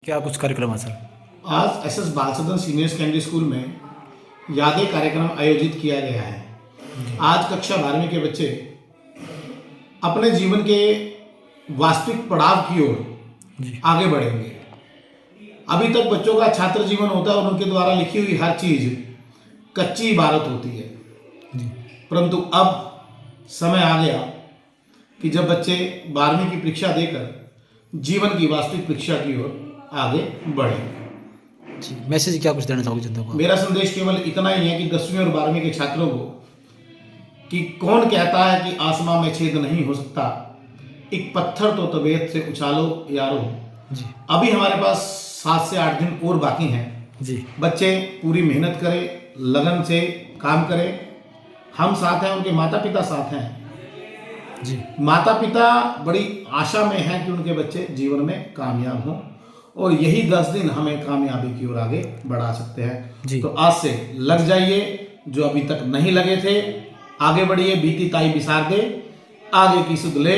क्या कुछ कार्यक्रम है सर? आज एसएस बाल सदन सीनियर सेकेंडरी स्कूल में यादें कार्यक्रम आयोजित किया गया है। आज कक्षा 12वीं के बच्चे अपने जीवन के वास्तविक पड़ाव की ओर आगे बढ़ेंगे। अभी तक बच्चों का छात्र जीवन होता है और उनके द्वारा लिखी हुई हर चीज कच्ची इबारत होती है, परंतु अब समय आ गया कि जब बच्चे 12वीं की परीक्षा देकर जीवन की वास्तविक परीक्षा की ओर आगे बढ़े। जी, मैसेज क्या कुछ देना चाहोगे जनता को? मेरा संदेश केवल इतना ही है कि 10वीं और 12वीं के छात्रों को कि कौन कहता है कि आसमां में छेद नहीं हो सकता, एक पत्थर तो तबीयत से उछालो यारो। जी, अभी हमारे पास 7 से 8 दिन और बाकी हैं। जी, बच्चे पूरी मेहनत करें, लगन से काम करें। हम साथ हैं, उनके माता पिता साथ हैं। जी, माता पिता बड़ी आशा में हैं कि उनके बच्चे जीवन में कामयाब हों और यही 10 दिन हमें कामयाबी की ओर आगे बढ़ा सकते हैं। तो आज से लग जाइए, जो अभी तक नहीं लगे थे आगे बढ़िए। बीती ताई बिसार दे, आगे की सुध ले।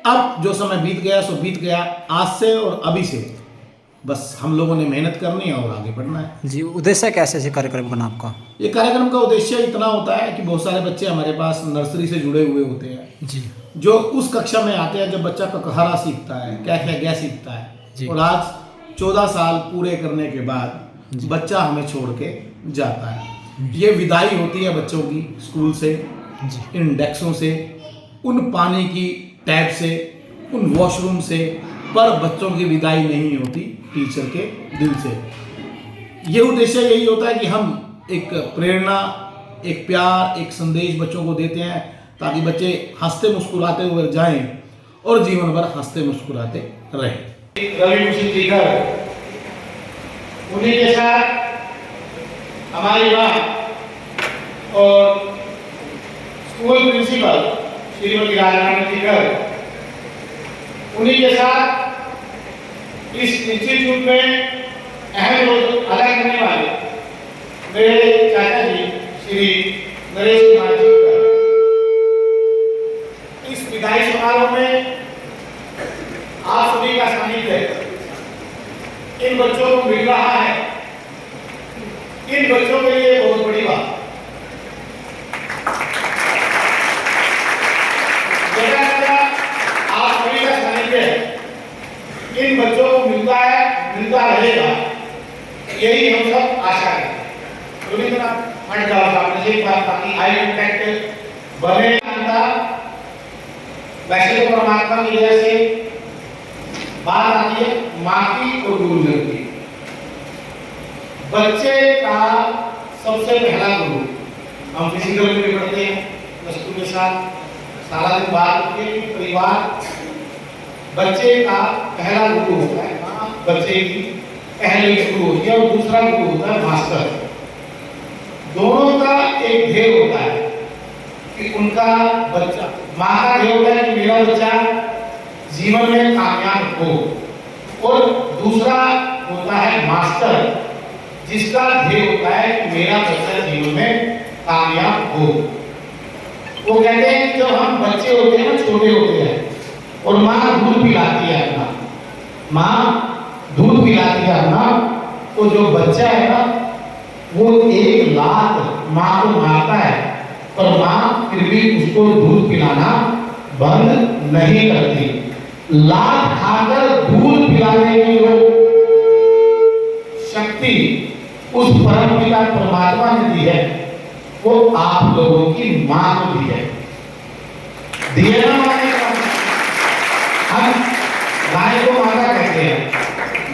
अब जो समय बीत गया सो बीत गया। आज से और अभी से बस हम लोगों ने मेहनत करनी है और आगे बढ़ना है। जी, उद्देश्य कैसे ऐसे कार्यक्रम का नाम का? ये कार्यक्रम का उद्देश्य इतना होता है कि बहुत सारे बच्चे हमारे पास नर्सरी से जुड़े हुए होते हैं, जी, जो उस कक्षा में आते हैं जब बच्चा ककहरा सीखता है, क्या क्या गया सीखता है। और आज 14 साल पूरे करने के बाद बच्चा हमें छोड़ के जाता है। ये विदाई होती है बच्चों की स्कूल से, इन डेस्कों से, उन पानी की टैप से, उन वॉशरूम से, पर बच्चों की विदाई नहीं होती टीचर के दिल से। ये उद्देश्य यही होता है कि हम एक प्रेरणा, एक प्यार, एक संदेश बच्चों को देते हैं ताकि बच्चे हंसते मुस्कुराते हुए जाएं और जीवन भर हंसते मुस्कुराते रहें। रवि मुंशी जी घर, उन्हीं के साथ हमारी बात और स्कूल प्रिंसिपल श्रीमती राजरानी जी घर, उन्हीं के साथ इस इंस्टीट्यूट में अहम रोल अदा करने वाले मेरे चाचा जी श्री नरेश कुमार जी का इस विदाई समारोह में आप सभी का सानिध्य इन बच्चों को मिल रहा है। इन बच्चों के लिए बहुत बड़ी बात। आप सभी का सानिध्य इन बच्चों को मिलता है, मिलता रहेगा, यही हम सब आशा है। ताकि आई कॉन्टैक्ट बने। वैसे तो परमात्मा की वजह से बात आती है माँ की और गुरुजन की। बच्चे का सबसे पहला गुरु, हम फिजिकल में भी पढ़ते हैं वस्तु के साथ सारा दिन बात करते हैं। परिवार बच्चे का पहला गुरु होता है, बच्चे की पहली गुरु होती है, और दूसरा गुरु होता है मास्टर। दोनों का एक ध्येय होता है कि उनका बच्चा, माँ का ध्येय होता है कि मेरा बच्चा जीवन में कामयाब हो, और दूसरा होता है मास्टर, जिसका ध्येय होता है कि मेरा बच्चा जीवन में कामयाब हो। वो कहते हैं कि जब हम बच्चे होते हैं, छोटे होते हैं, और माँ दूध पिलाती है अपना, माँ दूध पिलाती है अपना, तो जो बच्चा है ना वो 1 लाख माँ को मारता है, पर माँ फिर भी उसको दूध पिलाना बंद नहीं करती। लात खाकर दूध पिलाने की जो शक्ति उस परम पिता परमात्मा ने दी है, वो आप लोगों की माँ को दी है। दिए ना माने का हम गाय को माता कहते हैं,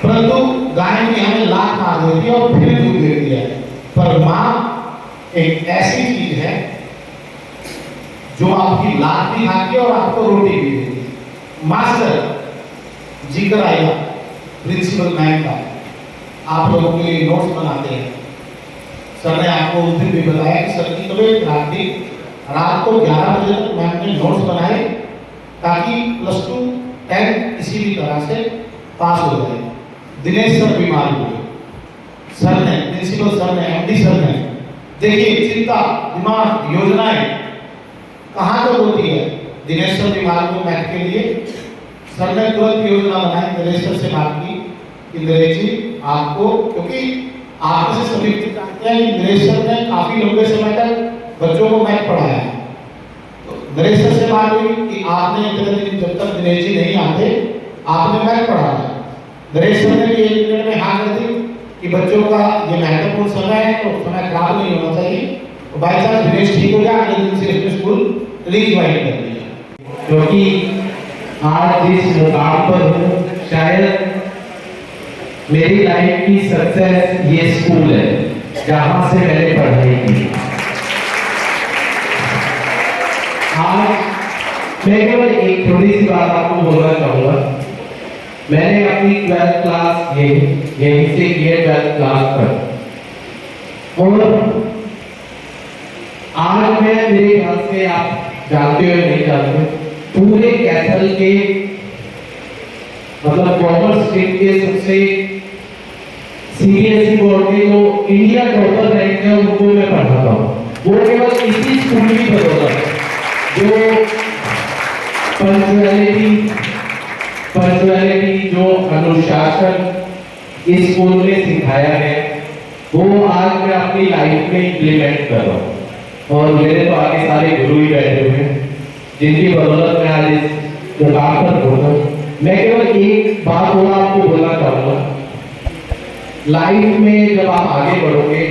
परंतु गाय की हमें लात मार देती है और फिर दूध देती है। पर माँ एक ऐसी चीज है जो आपकी लात भी खाती है और आपको रोटी भी देती है। मास्टर जिक्र आएगा प्रिंसिपल मैम का, आप लोगों के लिए नोट्स बनाते हैं। सर ने आपको उस दिन भी बताया कि सर की तबीयत खराब थी, रात को 11 बजे तक मैम ने नोट्स बनाए ताकि +2 10 किसी भी तरह से पास हो जाए। दिनेश सर बीमार हुए, सर ने, प्रिंसिपल सर ने, एमडी सर ने, देखिए चिंता, दिमाग, योजनाएं कहाँ तक होती है। दिनेश सर बीमार को मैथ के लिए सर ने तुरंत योजना बनाई, दिनेश सर से बात की कि नरेश जी आपको, क्योंकि आप से सभी जानते हैं नरेश सर ने काफी लंबे समय तक बच्चों को मैथ पढ़ाया है। तो नरेश सर से बात हुई कि आपने इतने दिन जब तक दिनेश जी नहीं आते आपने मैथ पढ़ाया। नरेश सर ने भी एक मिनट में हाँ कर दी कि बच्चों का ये महत्वपूर्ण समय है तो समय खराब नहीं होना चाहिए। तो बाई चांस दिनेश ठीक हो गया, अगले दिन से इसमें स्कूल रीज्वाइन कर दिया। क्योंकि आज जिस मुकाम पर हूँ शायद मेरी लाइफ की सक्सेस ये स्कूल है जहां से मैंने पढ़ाई की। आज मैं केवल एक छोटी सी बात आपको बोलना चाहूंगा। मैंने अपनी 12th क्लास यहीं से की है, 12th क्लास तक। और आज मैं मेरे ख्याल से आप जानते हो नहीं जानते, पूरे कैथल के मतलब कॉमर्स स्ट्रीम के सबसे सीबीएसई बोर्ड के जो इंडिया टॉपर रैंक है उनको मैं पढ़ाता हूँ। वो केवल इसी स्कूल की बदौलत जो पंक्चुअलिटी जो अनुशासन इस स्कूल में सिखाया है वो आज मैं अपनी लाइफ में इम्प्लीमेंट कर रहा हूँ। और मेरे तो आगे सारे गुरु ही बैठे हुए हैं जिनकी बदौलत मैं आज इस मुकाम पर पहुंचा हूँ। मैं केवल एक बात और आपको बोलना चाहूंगा, लाइफ में जब आप आगे बढ़ोगे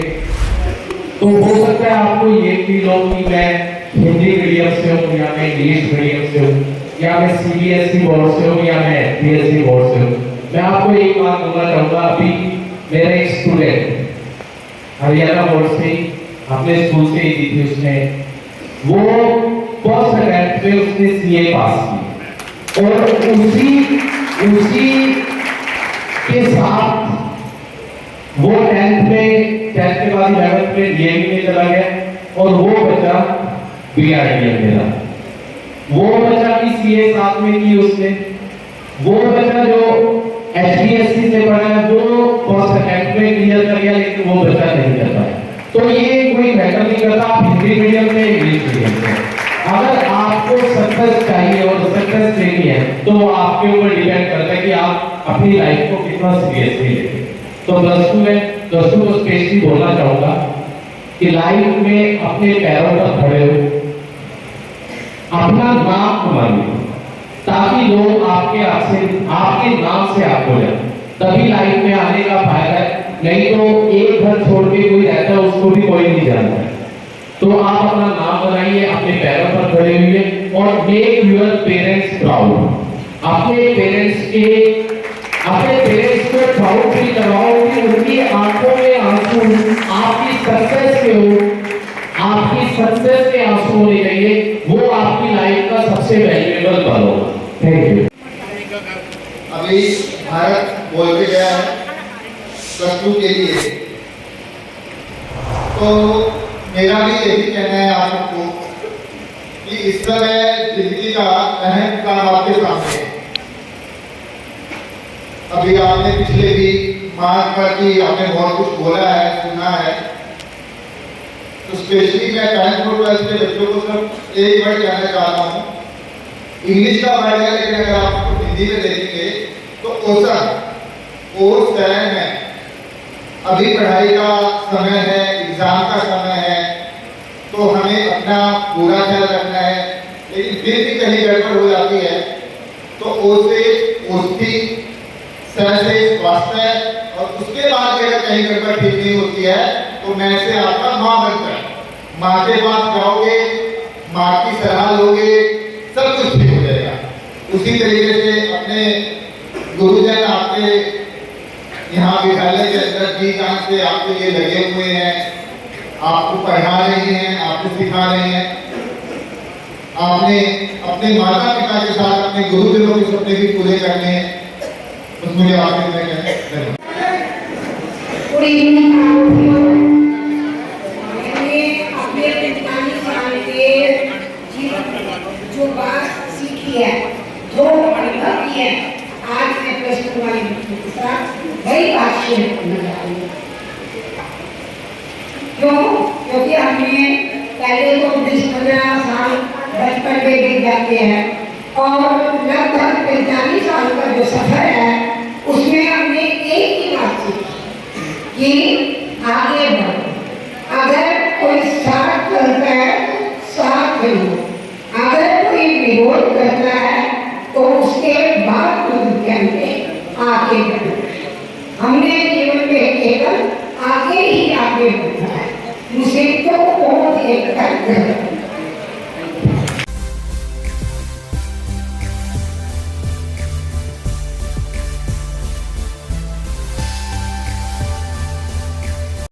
तो हो सकता है आपको ये फील हो कि मैं हिंदी मीडियम से हूँ या मैं इंग्लिश मीडियम से हूँ या मैं सीबीएसई बोर्ड से हूँ या मैं एचपीएससी बोर्ड से हूँ। मैं आपको एक बात बोलना चाहूंगा, अभी मेरा एक स्टूडेंट हरियाणा बोर्ड से अपने स्कूल से ही दी थी उसने, वो फर्स्ट अटेम्प्ट में उसने सीए पास की और उसी के साथ वो 10th के बाद 11th में डीएवी में चला गया और वो बच्चा बीआरडीएम में था। वो बच्चा की सीए साथ में की उसने। वो बच्चा जो एचपीएससी से पढ़ा है वो फर्स्ट अटेम्प्ट में क्लियर कर गया, लेकिन वो बच्चा नहीं कर पाया। तो ये कोई मैटर नहीं करता आप हिंदी मीडियम में इंग्लिश मीडियम में। अगर आपको सक्सेस चाहिए और सक्सेस लेनी है तो आपके ऊपर डिपेंड करता है कि आप अपनी लाइफ को कितना सीरियसली लेते। तो प्लस टू को स्पेशली बोलना चाहूंगा कि लाइफ में अपने पैरों पर खड़े हो, अपना नाम कमाइए ताकि लोग आपके नाम से आपको जाने, तभी लाइफ में आने का फायदा है। नहीं तो एक घर छोड़ के कोई रहता है उसको भी कोई नहीं जानता। तो आप अपना नाम बनाइए, अपने पैरों पर खड़े होइए और मेक योर पेरेंट्स प्राउड। अपने पेरेंट्स को प्राउड फील करवाओ कि उनकी आंखों में आंसू आपकी सक्सेस के आंसू होने चाहिए। वो आपकी लाइफ का सबसे वैल्यूएबल पल होगा। Thank you. अभी भारत बोल के गया है +2 के लिए, तो मेरा भी यही कहना है आप सबको कि इस समय जिंदगी का अहम काम आपके सामने है। अभी आपने पिछले भी मार्च पर की आपने बहुत कुछ बोला है, सुना है। तो स्पेशली मैं 10th और 12th के बच्चों को सिर्फ एक वर्ड कहना चाहता हूँ। इंग्लिश का वर्ड है, लेकिन अगर आप हिंदी में देखेंगे तो ओस टाइम है। अभी पढ़ाई का समय है, एग्जाम का समय है, तो हमें अपना पूरा ख्याल रखना है। लेकिन फिर भी कहीं गड़बड़ हो जाती है तो ओस्थी से स्वास्थ्य है, और उसके बाद अगर कहीं गड़बड़ ठीक नहीं होती है तो मैं से आपका माँ बनता है। माँ के पास जाओगे, माँ की सलाह लोगे, सब कुछ ठीक हो जाएगा। उसी तरीके से अपने गुरुजन आपके यहाँ विद्यालय के अंदर जी जान से आपके लिए लगे हुए हैं, आपको पढ़ा रहे हैं, आपको सिखा रहे हैं। आपने अपने माता पिता के साथ अपने गुरुजनों के सपने भी पूरे करने हैं। बस मुझे आखिर में कहना है जो बात सीखी है, जो अनुभव की है, आज मैं +2 वाली बच्चों के साथ वही बात शेयर करना चाहती हूँ। क्योंकि हमने पहले तो 10-15 साल बचपन में बीत जाते हैं और लगभग 45 साल का जो सफर है उसमें हमने आगे हो। अगर कोई विरोध करता है तो उसके बाद हमने आगे बढ़ना है। हमने जीवन में केवल आगे ही आगे बढ़ना है, मुसीबतों को देखकर